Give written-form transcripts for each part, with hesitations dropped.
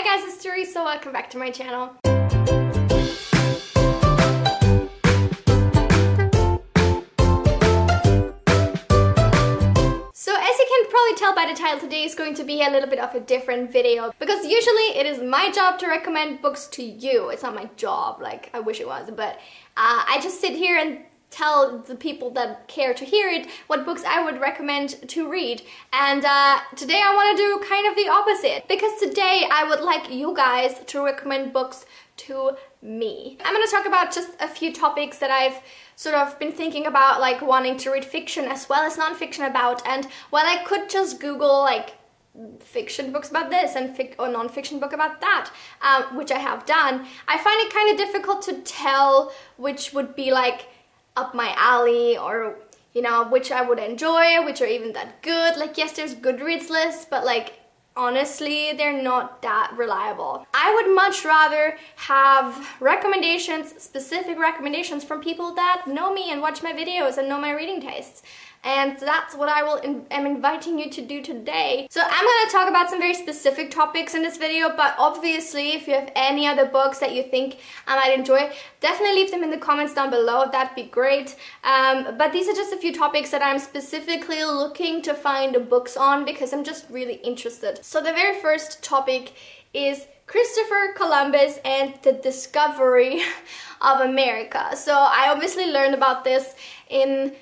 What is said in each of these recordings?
guys, it's Teresa, welcome back to my channel. So as you can probably tell by the title, today is going to be a little bit of a different video because usually it is my job to recommend books to you. It's not my job, like I wish it was, but I just sit here and tell the people that care to hear it what books I would recommend to read. And today I want to do kind of the opposite, because today I would like you guys to recommend books to me. I'm going to talk about just a few topics that I've sort of been thinking about, like wanting to read fiction as well as non-fiction about, and while I could just Google like fiction books about this and non-fiction book about that, which I have done, I find it kind of difficult to tell which would be like up my alley, or you know, which I would enjoy, which are even that good. Like, yes, there's Goodreads lists, but like honestly they're not that reliable. I would much rather have recommendations, specific recommendations from people that know me and watch my videos and know my reading tastes. And that's what I am inviting you to do today. So I'm going to talk about some very specific topics in this video, but obviously if you have any other books that you think I might enjoy, definitely leave them in the comments down below. That'd be great. But these are just a few topics that I'm specifically looking to find books on because I'm just really interested. So the very first topic is Christopher Columbus and the discovery of America. So I obviously learned about this in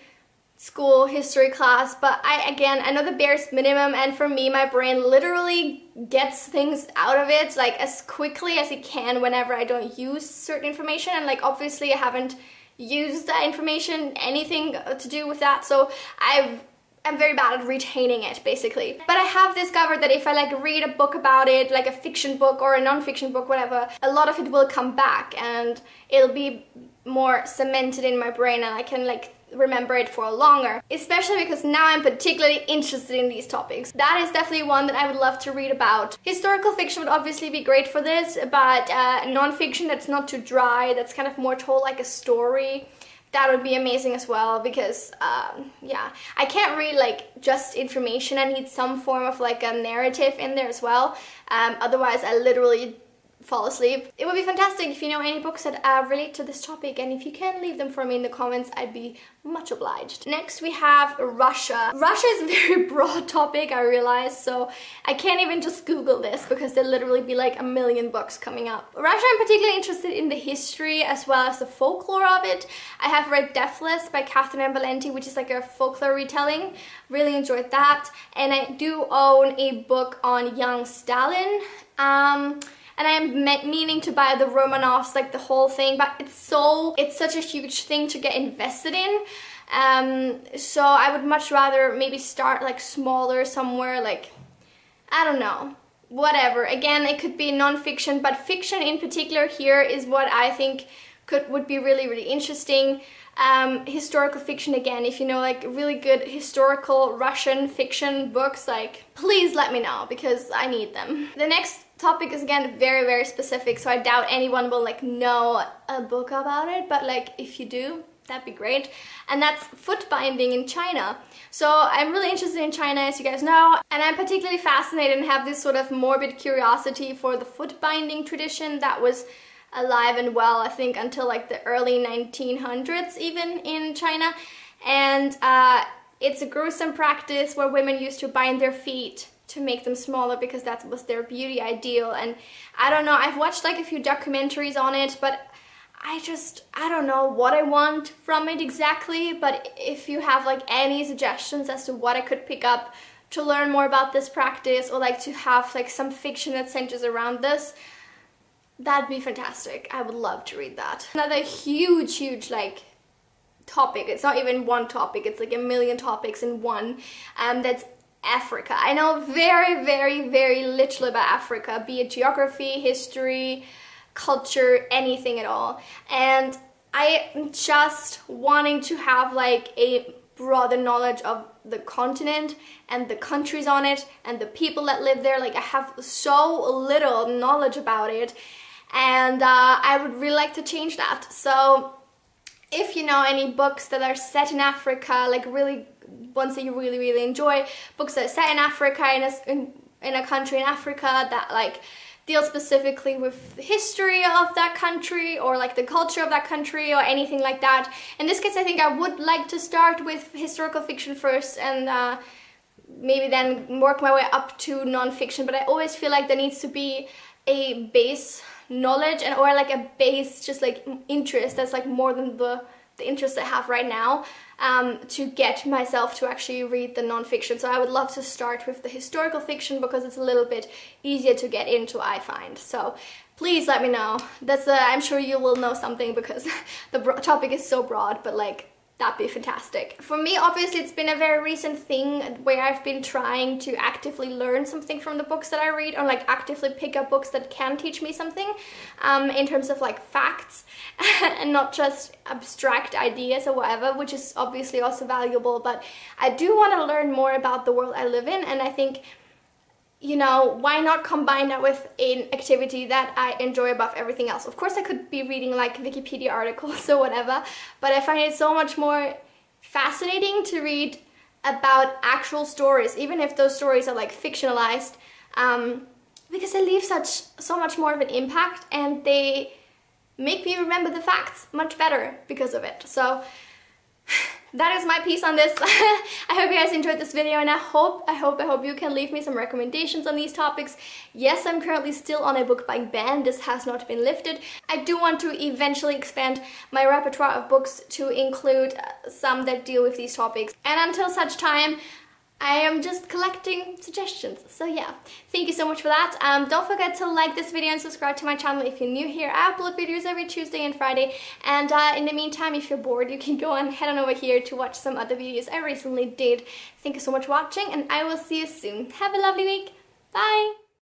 school history class, but I know the barest minimum, and for me my brain literally gets things out of it like as quickly as it can whenever I don't use certain information, and like obviously I haven't used that information, anything to do with that, so I'm very bad at retaining it basically. But I have discovered that if I like read a book about it, like a fiction book or a non-fiction book, whatever, a lot of it will come back and it'll be more cemented in my brain and I can like remember it for longer, especially because now I'm particularly interested in these topics. That is definitely one that I would love to read about. Historical fiction would obviously be great for this, but non-fiction that's not too dry, that's kind of more told like a story, that would be amazing as well, because yeah, I can't read like just information. I need some form of like a narrative in there as well, otherwise I literally fall asleep. It would be fantastic if you know any books that relate to this topic, and if you can leave them for me in the comments, I'd be much obliged. Next we have Russia. Russia is a very broad topic, I realize, so I can't even just Google this because there'll literally be like a million books coming up. Russia, I'm particularly interested in the history as well as the folklore of it. I have read Deathless by Catherynne Anne Valenti, which is like a folklore retelling. Really enjoyed that. And I do own a book on young Stalin. And I'm meaning to buy the Romanovs, like the whole thing, but it's such a huge thing to get invested in. So I would much rather maybe start like smaller somewhere, like, I don't know, whatever. Again, it could be non-fiction, but fiction in particular here is what I think would be really, really interesting. Historical fiction, again, if you know like really good historical Russian fiction books, like please let me know because I need them. The next topic is again very, very specific, so I doubt anyone will like know a book about it, but like if you do, that'd be great. And that's foot binding in China. So I'm really interested in China, as you guys know, and I'm particularly fascinated and have this sort of morbid curiosity for the foot binding tradition that was alive and well, I think, until like the early 1900s even in China. And it's a gruesome practice where women used to bind their feet to make them smaller because that was their beauty ideal. And I don't know, I've watched like a few documentaries on it, but I don't know what I want from it exactly. But if you have like any suggestions as to what I could pick up to learn more about this practice, or like to have like some fiction that centers around this, that'd be fantastic. I would love to read that. Another huge like topic, it's not even one topic, it's like a million topics in one, that's Africa. I know very, very, very little about Africa, be it geography, history, culture, anything at all. And I am just wanting to have like a broader knowledge of the continent and the countries on it and the people that live there. Like I have so little knowledge about it, and I would really like to change that. So if you know any books that are set in Africa, like really ones that you really, really enjoy, books that are set in Africa, in a country in Africa that like deal specifically with the history of that country or like the culture of that country or anything like that. In this case, I think I would like to start with historical fiction first and maybe then work my way up to non-fiction, but I always feel like there needs to be a base knowledge and or like a base just like interest that's like more than the interest I have right now to get myself to actually read the non-fiction. So I would love to start with the historical fiction because it's a little bit easier to get into, I find. So please let me know. That's I'm sure you will know something because the topic is so broad, but like that'd be fantastic. For me, obviously, it's been a very recent thing where I've been trying to actively learn something from the books that I read, or like actively pick up books that can teach me something in terms of like facts and not just abstract ideas or whatever, which is obviously also valuable. But I do want to learn more about the world I live in, and I think, you know, why not combine that with an activity that I enjoy above everything else? Of course, I could be reading like Wikipedia articles or whatever, but I find it so much more fascinating to read about actual stories, even if those stories are like fictionalized, because they leave so much more of an impact and they make me remember the facts much better because of it. So that is my piece on this. I hope you guys enjoyed this video, and I hope you can leave me some recommendations on these topics. Yes, I'm currently still on a book buying ban. This has not been lifted. I do want to eventually expand my repertoire of books to include some that deal with these topics. And until such time, I am just collecting suggestions. So yeah, thank you so much for that. Don't forget to like this video and subscribe to my channel if you're new here. I upload videos every Tuesday and Friday. And in the meantime, if you're bored, you can go and head on over here to watch some other videos I recently did. Thank you so much for watching, and I will see you soon. Have a lovely week. Bye!